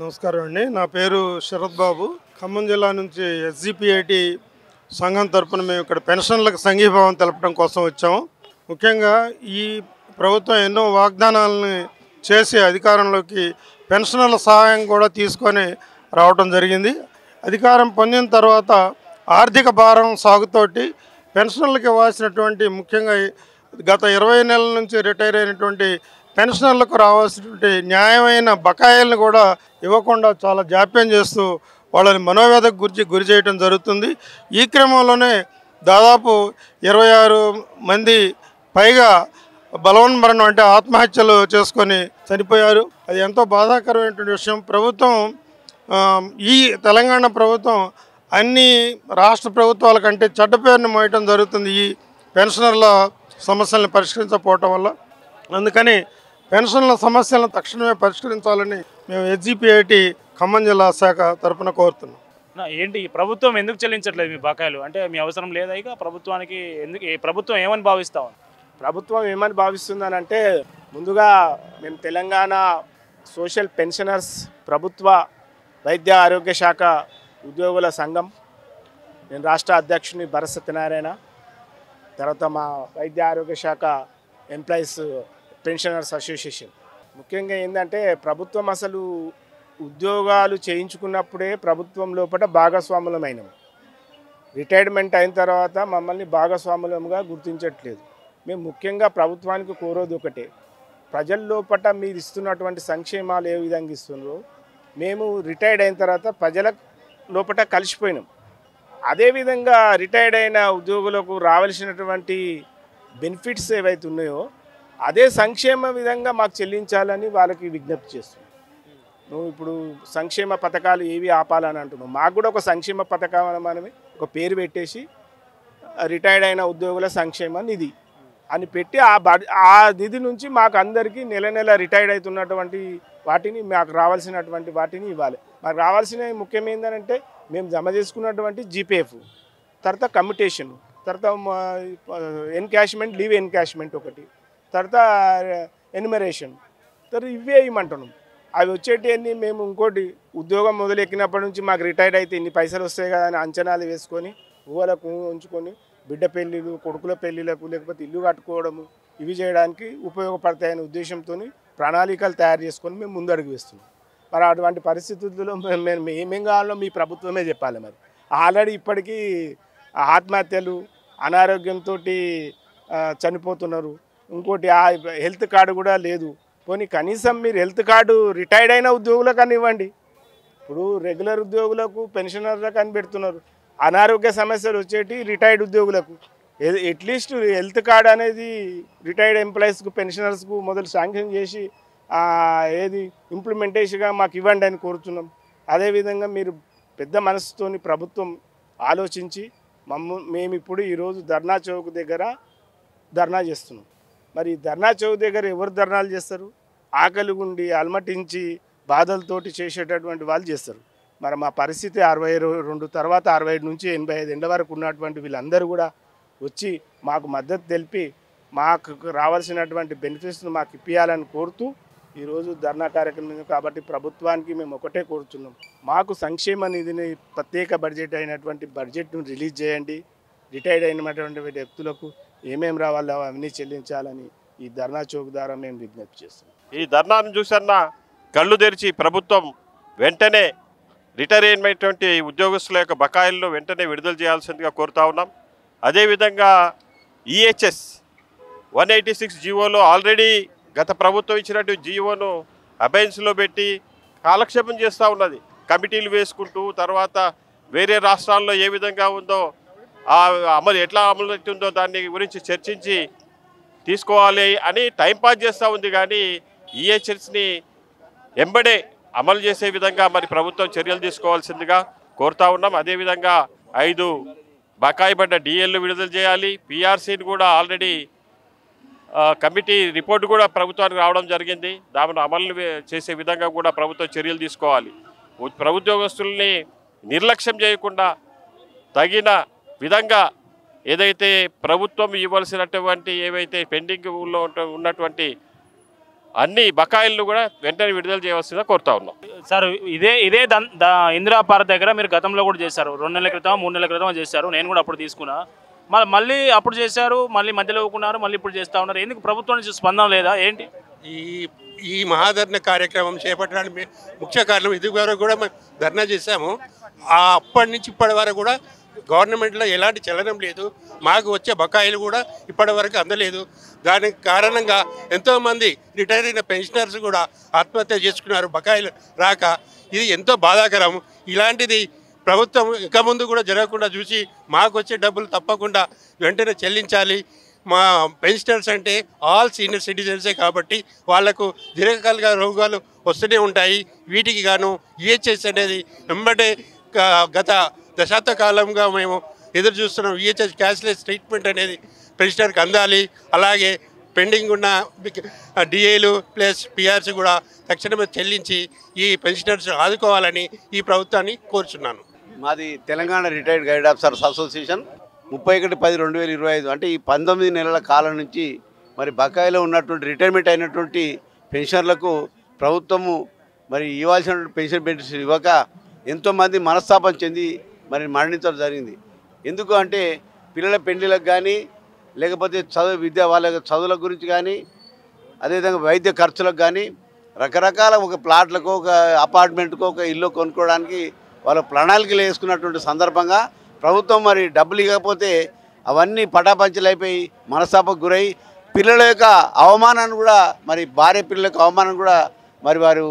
నమస్కారం అండి. నా పేరు శరత్ బాబు. ఖమ్మం జిల్లా నుంచి ఎస్జిపిఐటి సంఘం తరపున మేము ఇక్కడ పెన్షన్లకు సంఘీభావం తెలపడం కోసం వచ్చాము. ముఖ్యంగా ఈ ప్రభుత్వం ఎన్నో వాగ్దానాలని చేసి అధికారంలోకి పెన్షనర్ల సహాయం కూడా తీసుకొని రావడం జరిగింది. అధికారం పొందిన తర్వాత ఆర్థిక భారం సాగుతోటి పెన్షనర్లకు ఇవ్వాల్సినటువంటి ముఖ్యంగా గత 20 నెలల నుంచి రిటైర్ అయినటువంటి పెన్షనర్లకు రావాల్సినటువంటి న్యాయమైన బకాయిలను కూడా ఇవ్వకుండా చాలా జాప్యం చేస్తూ వాళ్ళని మనోవేదకు గురి చేయడం జరుగుతుంది. ఈ క్రమంలోనే దాదాపు 26 మంది పైగా బలవన్మరణం అంటే ఆత్మహత్యలు చేసుకొని చనిపోయారు. అది ఎంతో బాధాకరమైనటువంటి విషయం. ప్రభుత్వం ఈ తెలంగాణ ప్రభుత్వం అన్ని రాష్ట్ర ప్రభుత్వాల కంటే చెడ్డ పేరును మోయటం జరుగుతుంది ఈ పెన్షనర్ల సమస్యలను పరిష్కరించకపోవటం వల్ల. అందుకని పెన్షన్ల సమస్యలను తక్షణమే పరిష్కరించాలని మేము ఎస్జిపిఐటి ఖమ్మం జిల్లా శాఖ తరఫున కోరుతున్నాం. ఏంటి ఈ ప్రభుత్వం ఎందుకు చెల్లించట్లేదు మీ బకాయిలు? అంటే మీ అవసరం లేదా ఇక ప్రభుత్వానికి? ఎందుకు ఈ ప్రభుత్వం ఏమని భావిస్తాం? ప్రభుత్వం ఏమని భావిస్తుందనంటే, ముందుగా మేము తెలంగాణ సోషల్ పెన్షనర్స్ ప్రభుత్వ వైద్య ఆరోగ్య శాఖ ఉద్యోగుల సంఘం, నేను రాష్ట్ర అధ్యక్షుని భరత్ సత్యనారాయణ, తర్వాత మా వైద్య ఆరోగ్య శాఖ ఎంప్లాయీస్ పెన్షనర్స్ అసోసియేషన్. ముఖ్యంగా ఏంటంటే, ప్రభుత్వం అసలు ఉద్యోగాలు చేయించుకున్నప్పుడే ప్రభుత్వం లోపల భాగస్వాములమైనము. రిటైర్మెంట్ అయిన తర్వాత మమ్మల్ని భాగస్వాములముగా గుర్తించట్లేదు. మేము ముఖ్యంగా ప్రభుత్వానికి కోరేది ఒకటే, ప్రజల లోపల మీరు ఇస్తున్నటువంటి సంక్షేమాలు ఏ విధంగా ఇస్తున్నారో మేము రిటైర్డ్ అయిన తర్వాత ప్రజల లోపల కలిసిపోయినాం. అదేవిధంగా రిటైర్డ్ అయిన ఉద్యోగులకు రావాల్సినటువంటి బెనిఫిట్స్ ఏవైతే ఉన్నాయో అదే సంక్షేమ విధంగా మాకు చెల్లించాలని వాళ్ళకి విజ్ఞప్తి చేస్తున్నాం. నువ్వు ఇప్పుడు సంక్షేమ పథకాలు ఏవి ఆపాలని అంటున్నావు, మాకు కూడా ఒక సంక్షేమ పథకం మనమే ఒక పేరు పెట్టేసి రిటైర్డ్ అయిన ఉద్యోగుల సంక్షేమ నిధి అని పెట్టి ఆ నిధి నుంచి మాకు అందరికీ నెల నెల రిటైర్డ్ అవుతున్నటువంటి వాటిని మాకు రావాల్సినటువంటి వాటిని ఇవ్వాలి. మాకు రావాల్సిన ముఖ్యం ఏంటంటే, మేము జమ చేసుకున్నటువంటి జీపీఎఫ్, తర్వాత కమ్యూటేషన్, తర్వాత ఎన్కాష్మెంట్, లీవ్ ఎన్కాష్మెంట్ ఒకటి, తర్వాత ఎన్యుమరేషన్, తర్వాత ఇవే ఇవ్వమంటున్నాం. అవి వచ్చేటివన్నీ మేము ఇంకోటి ఉద్యోగం మొదలెక్కినప్పటి నుంచి మాకు రిటైర్డ్ అయితే ఇన్ని పైసలు వస్తాయి కదా అని అంచనాలు వేసుకొని ఊహలకు ఉంచుకొని బిడ్డ పెళ్ళిళ్ళు, కొడుకుల పెళ్ళిళ్ళకు, లేకపోతే ఇల్లు కట్టుకోవడము, ఇవి చేయడానికి ఉపయోగపడతాయనే ఉద్దేశంతో ప్రణాళికలు తయారు చేసుకొని మేము ముందడుగు వేస్తున్నాం. మరి అటువంటి పరిస్థితుల్లో మేము ఏమేం కావాలో మీ ప్రభుత్వమే చెప్పాలి. మరి ఆల్రెడీ ఇప్పటికీ ఆత్మహత్యలు, అనారోగ్యంతో చనిపోతున్నారు. ఇంకోటి హెల్త్ కార్డు కూడా లేదు. పోనీ కనీసం మీరు హెల్త్ కార్డు రిటైర్డ్ అయిన ఉద్యోగులకు అని ఇవ్వండి. ఇప్పుడు రెగ్యులర్ ఉద్యోగులకు, పెన్షనర్లకు అని పెడుతున్నారు. అనారోగ్య సమస్యలు వచ్చేటి రిటైర్డ్ ఉద్యోగులకు. అట్లీస్ట్ హెల్త్ కార్డు అనేది రిటైర్డ్ ఎంప్లాయీస్కు, పెన్షనర్స్కు మొదలు శాంక్షన్ చేసి ఏది ఇంప్లిమెంటేషన్గా మాకు ఇవ్వండి అని కోరుతున్నాం. అదేవిధంగా మీరు పెద్ద మనసుతోని ప్రభుత్వం ఆలోచించి మేము ఇప్పుడు ఈరోజు ధర్నా చౌక్ దగ్గర ధర్నా చేస్తున్నాం. మరి ధర్నా చౌక్ దగ్గర ఎవరు ధర్నాలు చేస్తారు? ఆకలి గుండి అలమటించి బాధలతోటి చేసేటటువంటి వాళ్ళు చేస్తారు. మరి మా పరిస్థితి 62 తర్వాత 65 నుంచి 85 ఎండ వరకు ఉన్నటువంటి వీళ్ళందరూ కూడా వచ్చి మాకు మద్దతు తెలిపి మాకు రావాల్సినటువంటి బెనిఫిట్స్ను మాకు ఇప్పించాలని కోరుతూ ఈరోజు ధర్నా కార్యక్రమం. కాబట్టి ప్రభుత్వానికి మేము ఒకటే కోరుతున్నాం, మాకు సంక్షేమ నిధిని ప్రత్యేక బడ్జెట్ అయినటువంటి బడ్జెట్ను రిలీజ్ చేయండి. రిటైర్డ్ అయినటువంటి వ్యక్తులకు ఏమేమి రావాలో అవన్నీ చెల్లించాలని ఈ ధర్నా చౌక్ ద్వారా మేము విజ్ఞప్తి చేస్తున్నాం. ఈ ధర్నాను చూసన్నా కళ్ళు తెరిచి ప్రభుత్వం వెంటనే రిటైర్ అయినటువంటి ఉద్యోగస్తుల యొక్క బకాయిలను వెంటనే విడుదల చేయాల్సిందిగా కోరుతా ఉన్నాం. అదేవిధంగా ఈహెచ్ఎస్ 186 జీవోలో ఆల్రెడీ గత ప్రభుత్వం ఇచ్చినట్టు జీవోను అబెన్స్లో పెట్టి కాలక్షేపం చేస్తూ ఉన్నది. కమిటీలు వేసుకుంటూ తర్వాత వేరే రాష్ట్రాల్లో ఏ విధంగా ఉందో ఎట్లా అమలు అవుతుందో దాన్ని గురించి చర్చించి తీసుకోవాలి అని టైంపాస్ చేస్తూ ఉంది. కానీ ఈహెచ్ఎస్ని ఎంబడే అమలు చేసే విధంగా మరి ప్రభుత్వం చర్యలు తీసుకోవాల్సిందిగా కోరుతా ఉన్నాం. అదేవిధంగా 5 బకాయి పడ్డ డిఎల్లు విడుదల చేయాలి. పిఆర్సీని కూడా ఆల్రెడీ కమిటీ రిపోర్టు కూడా ప్రభుత్వానికి రావడం జరిగింది. దాన్ని అమలు చేసే విధంగా కూడా ప్రభుత్వం చర్యలు తీసుకోవాలి. ప్రభుత్వోద్యోగస్తుల్ని నిర్లక్ష్యం చేయకుండా తగిన విధంగా ఏదైతే ప్రభుత్వం ఇవ్వాల్సినటువంటి ఏవైతే పెండింగ్లో ఉన్నటువంటి అన్ని బకాయిలను కూడా వెంటనే విడుదల చేయవలసిందిగా కోరుతా ఉన్నాం. సార్ ఇదే ఇదే ఇందిరా పార్క్ దగ్గర మీరు గతంలో కూడా చేశారు, 2 నెలల క్రితం 3 నెలల క్రితం చేశారు, నేను కూడా అప్పుడు తీసుకున్నా. మళ్ళీ అప్పుడు చేశారు, మళ్ళీ మధ్యలో ఊకున్నారు, మళ్ళీ ఇప్పుడు చేస్తూ ఉన్నారు. ఎందుకు ప్రభుత్వం నుంచి స్పందన లేదా ఏంటి? ఈ మహాధరణ కార్యక్రమం చేపట్టడానికి ముఖ్య కారణం ఇదివరకు కూడా మేము ధర్నా చేశాము. అప్పటి నుంచి ఇప్పటి వరకు కూడా గవర్నమెంట్లో ఎలాంటి చలనం లేదు. మాకు వచ్చే బకాయిలు కూడా ఇప్పటి వరకు అందలేదు. దానికి కారణంగా ఎంతోమంది రిటైర్ అయిన పెన్షనర్స్ కూడా ఆత్మహత్య చేసుకున్నారు బకాయిలు రాక. ఇది ఎంతో బాధాకరం. ఇలాంటిది ప్రభుత్వం ఇక ముందు కూడా జరగకుండా చూసి మాకు వచ్చే డబ్బులు తప్పకుండా వెంటనే చెల్లించాలి. మా పెన్షనర్స్ అంటే ఆల్ సీనియర్ సిటిజన్సే కాబట్టి వాళ్లకు దీర్ఘకాలిక రోగాలు వస్తూనే ఉంటాయి. వీటికి గాను ఈహెచ్ఎస్ అనేది వెంబడే గత దశాబ్ద కాలంగా మేము ఎదురు చూస్తున్నాం. ఈహెచ్ఎస్ క్యాష్లెస్ ట్రీట్మెంట్ అనేది పెన్షనర్కి అందాలి. అలాగే పెండింగ్ ఉన్న డిఏలు ప్లస్ పిఆర్సీ కూడా తక్షణమే చెల్లించి ఈ పెన్షనర్స్ ఆదుకోవాలని ఈ ప్రభుత్వాన్ని కోరుచున్నాను. మాది Telangana retired guide officers association. 31/10/2025 అంటే ఈ 19 నెలల కాలం నుంచి మరి బకాయిలో ఉన్నటువంటి రిటైర్మెంట్ అయినటువంటి పెన్షనర్లకు ప్రభుత్వము మరి ఇవ్వాల్సినటువంటి పెన్షన్ బెనిఫిట్స్ ఇవ్వక ఎంతోమంది మనస్తాపం చెంది మరి మరణించడం జరిగింది. ఎందుకు అంటే పిల్లల పెళ్లిలకు కానీ లేకపోతే వాళ్ళ చదువుల గురించి కానీ అదేవిధంగా వైద్య ఖర్చులకు కానీ రకరకాల ఒక ప్లాట్లకు ఒక అపార్ట్మెంట్కు ఒక ఇల్లు కొనుక్కోవడానికి వాళ్ళ ప్రణాళికలు వేసుకున్నటువంటి సందర్భంగా ప్రభుత్వం మరి డబ్బులు ఇవ్వకపోతే అవన్నీ పటాపంచలైపోయి మనస్తాపకు గురై పిల్లల యొక్క అవమానాన్ని కూడా మరి భార్య పిల్లల యొక్క అవమానం కూడా మరి వారు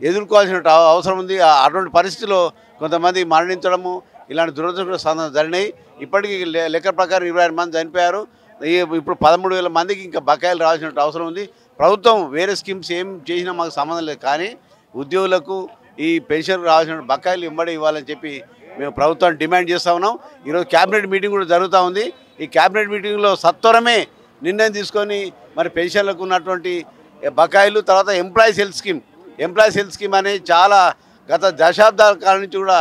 ఎదుర్కోవాల్సిన అవసరం ఉంది. అటువంటి పరిస్థితిలో కొంతమంది మరణించడము ఇలాంటి దురదృష్టకర జరిగినాయి. ఇప్పటికీ లెక్క ప్రకారం 26 మంది చనిపోయారు. ఇప్పుడు 13,000 మందికి ఇంకా బకాయిలు రావాల్సిన అవసరం ఉంది. ప్రభుత్వం వేరే స్కీమ్స్ ఏం చేసినా మాకు సంబంధం లేదు, కానీ ఉద్యోగులకు ఈ పెన్షన్ రావాల్సిన బకాయిలు ఇమ్మడి ఇవ్వాలని చెప్పి మేము ప్రభుత్వాన్ని డిమాండ్ చేస్తూ ఉన్నాం. ఈరోజు క్యాబినెట్ మీటింగ్ కూడా జరుగుతూ ఉంది. ఈ క్యాబినెట్ మీటింగ్లో సత్వరమే నిర్ణయం తీసుకొని మరి పెన్షన్లకు ఉన్నటువంటి బకాయిలు, తర్వాత ఎంప్లాయీస్ హెల్త్ స్కీమ్ అనేది చాలా గత దశాబ్దాల కాలం నుంచి కూడా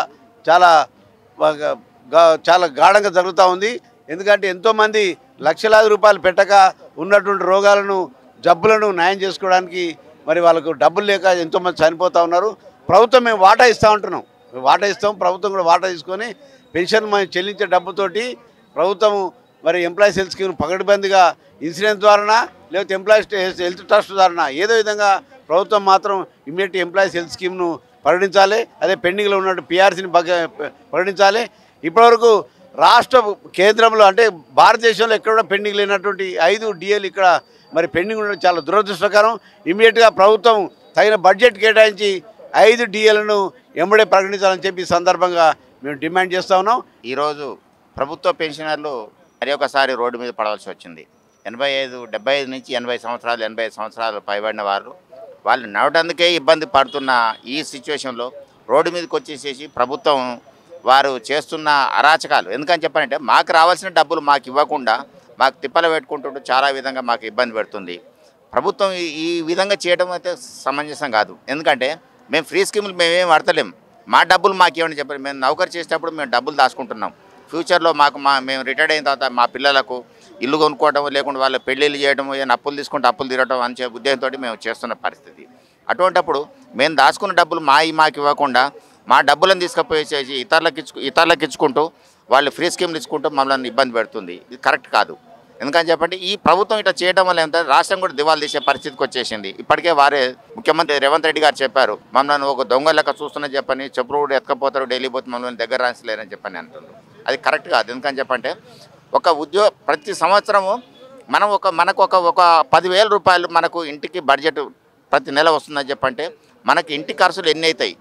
చాలా గాఢంగా జరుగుతూ ఉంది. ఎందుకంటే ఎంతోమంది లక్షలాది రూపాయలు పెట్టక ఉన్నటువంటి రోగాలను జబ్బులను న్యాయం చేసుకోవడానికి మరి వాళ్ళకు డబ్బులు లేక ఎంతోమంది చనిపోతూ ఉన్నారు. ప్రభుత్వం మేము వాటా ఇస్తాం, ప్రభుత్వం కూడా వాటా తీసుకొని పెన్షన్ మనం చెల్లించే డబ్బుతోటి ప్రభుత్వం మరి ఎంప్లాయీస్ హెల్త్ స్కీమ్ పకడ్బందీగా ఇన్సూరెన్స్ ద్వారానా లేకపోతే ఎంప్లాయీస్ హెల్త్ ట్రస్ట్ ద్వారానా ఏదో విధంగా ప్రభుత్వం మాత్రం ఇమ్మీడియట్ ఎంప్లాయీస్ హెల్త్ స్కీమ్ను ప్రకటించాలి. అదే పెండింగ్లో ఉన్నట్టు పిఆర్సీని ప్రకటించాలి. ఇప్పటివరకు రాష్ట్ర కేంద్రంలో అంటే భారతదేశంలో ఎక్కడ కూడా పెండింగ్ లేనటువంటి 5 డిఏలు ఇక్కడ మరి పెండింగ్ ఉండడం చాలా దురదృష్టకరం. ఇమ్మీడియట్గా ప్రభుత్వం తగిన బడ్జెట్ కేటాయించి 5 డిఏలను ఎంబడే ప్రకటించాలని చెప్పి సందర్భంగా మేము డిమాండ్ చేస్తూ ఉన్నాం. ఈరోజు ప్రభుత్వ పెన్షనర్లు మరి ఒకసారి రోడ్డు మీద పడవలసి వచ్చింది. 75 నుంచి 85 సంవత్సరాలు పైబడిన వాళ్ళు నడవడానికే ఇబ్బంది పడుతున్న ఈ సిచ్యువేషన్లో రోడ్డు మీదకి వచ్చేసేసి ప్రభుత్వం వారు చేస్తున్న అరాచకాలు ఎందుకని చెప్పాలంటే మాకు రావాల్సిన డబ్బులు మాకు ఇవ్వకుండా మాకు తిప్పలు పెట్టుకుంటుంటూ చాలా విధంగా మాకు ఇబ్బంది పెడుతుంది. ప్రభుత్వం ఈ విధంగా చేయడం అయితే సమంజసం కాదు. ఎందుకంటే మేము ఫ్రీ స్కీములు మేమేం వాడతలేం, మా డబ్బులు మాకు ఏమని చెప్పారు. మేము నౌకరు చేసేటప్పుడు మేము డబ్బులు దాచుకుంటున్నాం. ఫ్యూచర్లో మేము రిటైర్డ్ అయిన తర్వాత మా పిల్లలకు ఇల్లు కొనుక్కోవడం లేకుండా వాళ్ళ పెళ్ళిళ్ళు చేయడం ఏదైనా అప్పులు తీసుకుంటే అప్పులు తీరడం అని ఉద్దేశంతో మేము చేస్తున్న పరిస్థితి. అటువంటిప్పుడు మేము దాచుకున్న డబ్బులు మాకు ఇవ్వకుండా మా డబ్బులను తీసుకుపోయేసేసి ఇతరులకు ఇచ్చుకుంటూ వాళ్ళు ఫ్రీ స్కీమ్లు ఇచ్చుకుంటూ మమ్మల్ని ఇబ్బంది పెడుతుంది. ఇది కరెక్ట్ కాదు. ఎందుకని చెప్పంటే ఈ ప్రభుత్వం ఇట్లా చేయడం వల్ల ఏంటంటే రాష్ట్రం కూడా దివాళా తీసే పరిస్థితికి వచ్చేసింది. ఇప్పటికే వారే ముఖ్యమంత్రి రేవంత్ రెడ్డి గారు చెప్పారు, మమ్మల్ని ఒక దొంగ లెక్క చూస్తున్నా చెప్పని చెప్పులు కూడా ఎత్తుకపోతారు, ఢిల్లీ పోతే మమ్మల్ని దగ్గర రాసలేరని చెప్పని అంటున్నారు. అది కరెక్ట్ కాదు. ఎందుకని చెప్పంటే ప్రతి సంవత్సరము మనకు ఒక 10,000 రూపాయలు మనకు ఇంటికి బడ్జెట్ ప్రతి నెల వస్తుందని చెప్పంటే మనకి ఇంటి ఖర్చులు ఎన్ని అవుతాయి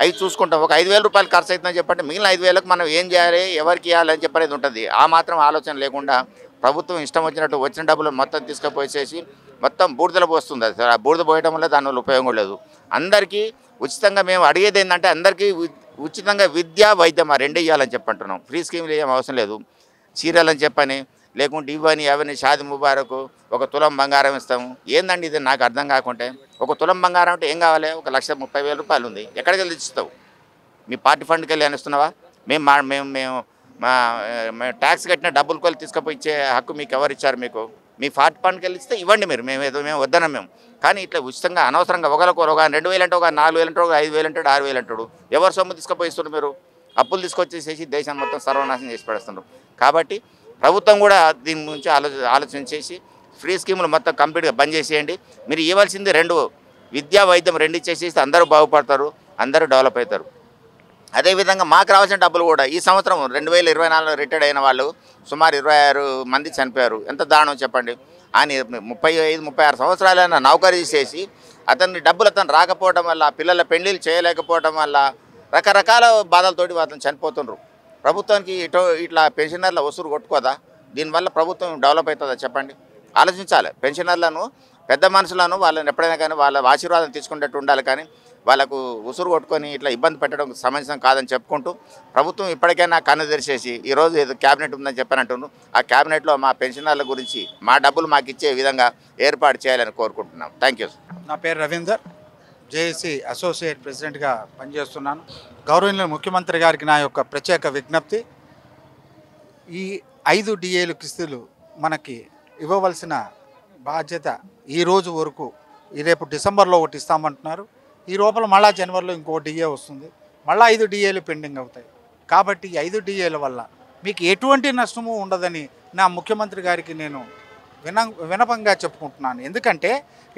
అవి చూసుకుంటాం. ఒక 5,000 రూపాయలు ఖర్చు అవుతుందని చెప్పంటే మిగిలిన 5,000కు మనం ఏం చేయాలి, ఎవరికి ఇవ్వాలని చెప్పనేది ఉంటుంది. ఆ మాత్రం ఆలోచన లేకుండా ప్రభుత్వం ఇష్టం వచ్చినట్టు వచ్చిన డబ్బులు మొత్తం తీసుకుపోసేసి మొత్తం బూడిదలు పోస్తుంది. అది ఆ బూడిద పోయడం వల్ల దానివల్ల ఉపయోగం లేదు. అందరికీ ఉచితంగా మేము అడిగేది ఏంటంటే అందరికీ ఉచితంగా విద్య వైద్యం ఆ 2 ఇవ్వాలని చెప్పంటున్నాం. ఫ్రీ స్కీమ్లు ఏం అవసరం లేదు. చీరలని చెప్పని లేకుంటే ఇవన్నీ అవన్నీ షాది ముబారకు 1 తులం బంగారం ఇస్తాము. ఏందండి ఇది నాకు అర్థం కాకుంటే 1 తులం బంగారం అంటే ఏం కావాలి? 1,30,000 రూపాయలు ఉంది, ఎక్కడికి వెళ్ళి ఇస్తావు? మీ పార్టీ ఫండ్కి వెళ్ళి అని ఇస్తున్నావా? మేము ట్యాక్స్ కట్టిన డబ్బులు కొలి తీసుకుపోయి ఇచ్చే హక్కు మీకు ఎవరు ఇచ్చారు? మీ పార్టీ ఫండ్కి వెళ్ళి ఇస్తే ఇవ్వండి మీరు, మేము వద్దనం మేము. కానీ ఇట్లా ఉచితంగా అనవసరంగా ఒకరికి ఒక 2,000 అంటే ఒక 4,000 అంటాడు, 5,000 అంటాడు, 6,000 అంటాడు. ఎవరు సొమ్ము తీసుకుపోయిస్తున్నారు మీరు? అప్పులు తీసుకొచ్చేసేసి దేశాన్ని మొత్తం సర్వనాశనం చేసి పడేస్తున్నారు. కాబట్టి ప్రభుత్వం కూడా దీని గురించి ఆలోచన చేసి ఫ్రీ స్కీములు మొత్తం కంప్లీట్గా బంద్ చేసేయండి. మీరు ఇవ్వాల్సింది 2, విద్యా వైద్యం 2 ఇచ్చేసేస్తే అందరూ బాగుపడతారు, అందరూ డెవలప్ అవుతారు. అదేవిధంగా మాకు రావాల్సిన డబ్బులు కూడా ఈ సంవత్సరం 2024 రిటైర్డ్ అయిన వాళ్ళు సుమారు 26 మంది చనిపోయారు. ఎంత దారుణం చెప్పండి. ఆయన 35-36 సంవత్సరాలైనా నౌకరీ చేసి అతని డబ్బులు రాకపోవడం వల్ల, పిల్లల పెళ్లిళ్ళు చేయలేకపోవడం వల్ల రకరకాల బాధలతోటి అతను చనిపోతున్నారు. ప్రభుత్వానికి ఇట్లా పెన్షనర్ల వసూలు కొట్టుకోదా? దీనివల్ల ప్రభుత్వం డెవలప్ అవుతుందా చెప్పండి? ఆలోచించాలి. పెన్షనర్లను, పెద్ద మనుషులను వాళ్ళని ఎప్పుడైనా కానీ వాళ్ళ ఆశీర్వాదం తీసుకునేటట్టు ఉండాలి. కానీ వాళ్ళకు ఉసురు కొట్టుకొని ఇట్లా ఇబ్బంది పెట్టడం సమంజసం కాదని చెప్పుకుంటూ ప్రభుత్వం ఇప్పటికైనా కన్ను తెరిచేసి ఈరోజు ఏదో క్యాబినెట్ ఉందని చెప్పానంటున్నాను. ఆ క్యాబినెట్లో మా పెన్షనర్ల గురించి మా డబ్బులు మాకు ఇచ్చే విధంగా ఏర్పాటు చేయాలని కోరుకుంటున్నాం. Thank you. నా పేరు రవీందర్, జేఏసీ అసోసియేట్ ప్రెసిడెంట్గా పనిచేస్తున్నాను. గౌరవనీయ ముఖ్యమంత్రి గారికి నా యొక్క ప్రత్యేక విజ్ఞప్తి, ఈ 5 డిఏలు కిస్తులు మనకి ఇవ్వవలసిన బాధ్యత ఈ రోజు వరకు, రేపు డిసెంబర్లో ఒకటి ఇస్తామంటున్నారు. ఈ లోపల మళ్ళీ జనవరిలో ఇంకో డిఏ వస్తుంది, మళ్ళీ 5 డిఏలు పెండింగ్ అవుతాయి. కాబట్టి 5 డిఏల వల్ల మీకు ఎటువంటి నష్టము ఉండదని నా ముఖ్యమంత్రి గారికి నేను వినపంగా చెప్పుకుంటున్నాను. ఎందుకంటే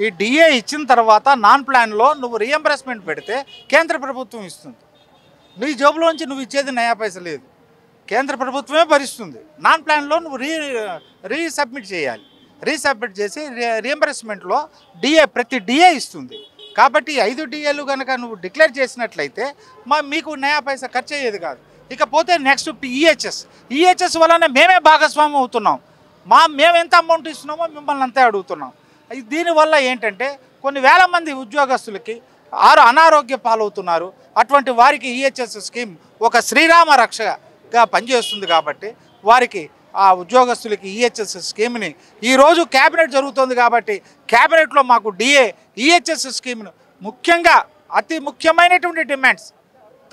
ఈ డిఏ ఇచ్చిన తర్వాత నాన్ ప్లాన్లో నువ్వు రీఎంబర్స్మెంట్ పెడితే కేంద్ర ప్రభుత్వం ఇస్తుంది, నీ జేబులోంచి నువ్వు ఇచ్చేది నయా పైస లేదు, కేంద్ర ప్రభుత్వమే భరిస్తుంది. నాన్ ప్లాన్లో నువ్వు రీసబ్మిట్ చేయాలి, రీసబ్మిట్ చేసి రీఎంబర్స్మెంట్లో ప్రతి డిఏ ఇస్తుంది. కాబట్టి 5 డిఏలు కనుక నువ్వు డిక్లేర్ చేసినట్లయితే మీకు నయా పైసా ఖర్చు అయ్యేది కాదు. ఇకపోతే నెక్స్ట్ ఈహెచ్ఎస్ వలన మేమే భాగస్వామ్యం అవుతున్నాం. మేము ఎంత అమౌంట్ ఇస్తున్నామో మిమ్మల్ని అంతే అడుగుతున్నాం. దీనివల్ల ఏంటంటే కొన్ని వేల మంది ఉద్యోగస్తులకి అనారోగ్య పాలవుతున్నారు. అటువంటి వారికి ఈహెచ్ఎస్ స్కీమ్ ఒక శ్రీరామ రక్షగా పనిచేస్తుంది. కాబట్టి వారికి ఆ ఉద్యోగస్తులకి ఈహెచ్ఎస్ స్కీమ్ని ఈరోజు క్యాబినెట్ జరుగుతుంది కాబట్టి క్యాబినెట్లో మాకు ఈహెచ్ఎస్ స్కీమ్ను ముఖ్యంగా అతి ముఖ్యమైనటువంటి డిమాండ్స్,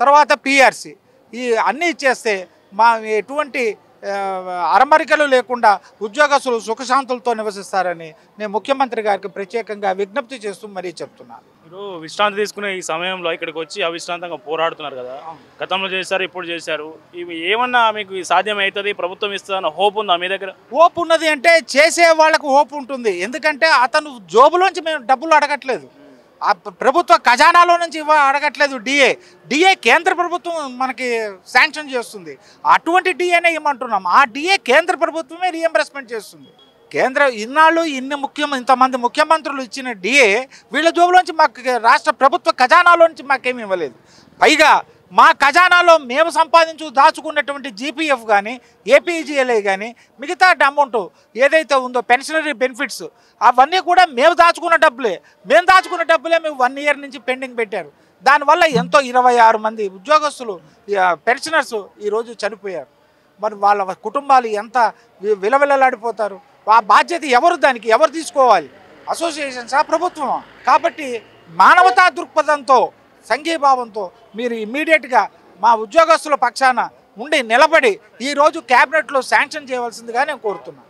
తర్వాత పిఆర్సి, ఈ అన్నీ ఇచ్చేస్తే మా ఎటువంటి అరమరికలు లేకుండా ఉద్యోగస్తులు సుఖశాంతులతో నివసిస్తారని నేను ముఖ్యమంత్రి గారికి ప్రత్యేకంగా విజ్ఞప్తి చేస్తూ మరీ చెప్తున్నాను. మీరు విశ్రాంతి తీసుకునే ఈ సమయంలో ఇక్కడికి వచ్చి అవిశ్రాంతంగా పోరాడుతున్నారు కదా, గతంలో చేశారు, ఇప్పుడు చేశారు, ఇవి ఏమన్నా మీకు సాధ్యమవుతుంది, ప్రభుత్వం ఇస్తుందన్న హోప్ ఉందా మీ దగ్గర? హోప్ ఉన్నది అంటే చేసే వాళ్ళకు హోప్ ఉంటుంది. ఎందుకంటే అతను జోబులోంచి మేము డబ్బులు అడగట్లేదు, ఆ ప్రభుత్వ ఖజానాలో నుంచి అడగట్లేదు. డిఏ కేంద్ర ప్రభుత్వం మనకి శాంక్షన్ చేస్తుంది. అటువంటి డిఏనే ఇవ్వమంటున్నాం. ఆ డిఏ కేంద్ర ప్రభుత్వమే రీఎంబర్స్మెంట్ చేస్తుంది. ఇన్నాళ్ళు ఇంతమంది ముఖ్యమంత్రులు ఇచ్చిన డిఏ వీళ్ళ జోబులోంచి మాకు రాష్ట్ర ప్రభుత్వ ఖజానాలోంచి మాకేమి ఇవ్వలేదు. పైగా మా ఖజానాలో మేము దాచుకున్నటువంటి జీపీఎఫ్ కానీ, ఏపీజీఎల్ఐ కానీ, మిగతా అమౌంట్ ఏదైతే ఉందో పెన్షనరీ బెనిఫిట్స్, అవన్నీ కూడా మేము దాచుకున్న డబ్బులే. మేము 1 ఇయర్ నుంచి పెండింగ్ పెట్టారు. దానివల్ల ఎంతో 26 మంది ఉద్యోగస్తులు, పెన్షనర్స్ ఈరోజు చనిపోయారు. మరి వాళ్ళ కుటుంబాలు ఎంత విలవిలలాడిపోతారు? ఆ బాధ్యత దానికి ఎవరు తీసుకోవాలి? అసోసియేషన్సా, ప్రభుత్వమా? కాబట్టి మానవతా దృక్పథంతో, సంఘీభావంతో మీరు ఇమ్మీడియట్గా మా ఉద్యోగస్తుల పక్షాన ఉండి నిలబడి ఈరోజు క్యాబినెట్లో శాంక్షన్ చేయవలసిందిగా నేను కోరుతున్నాను.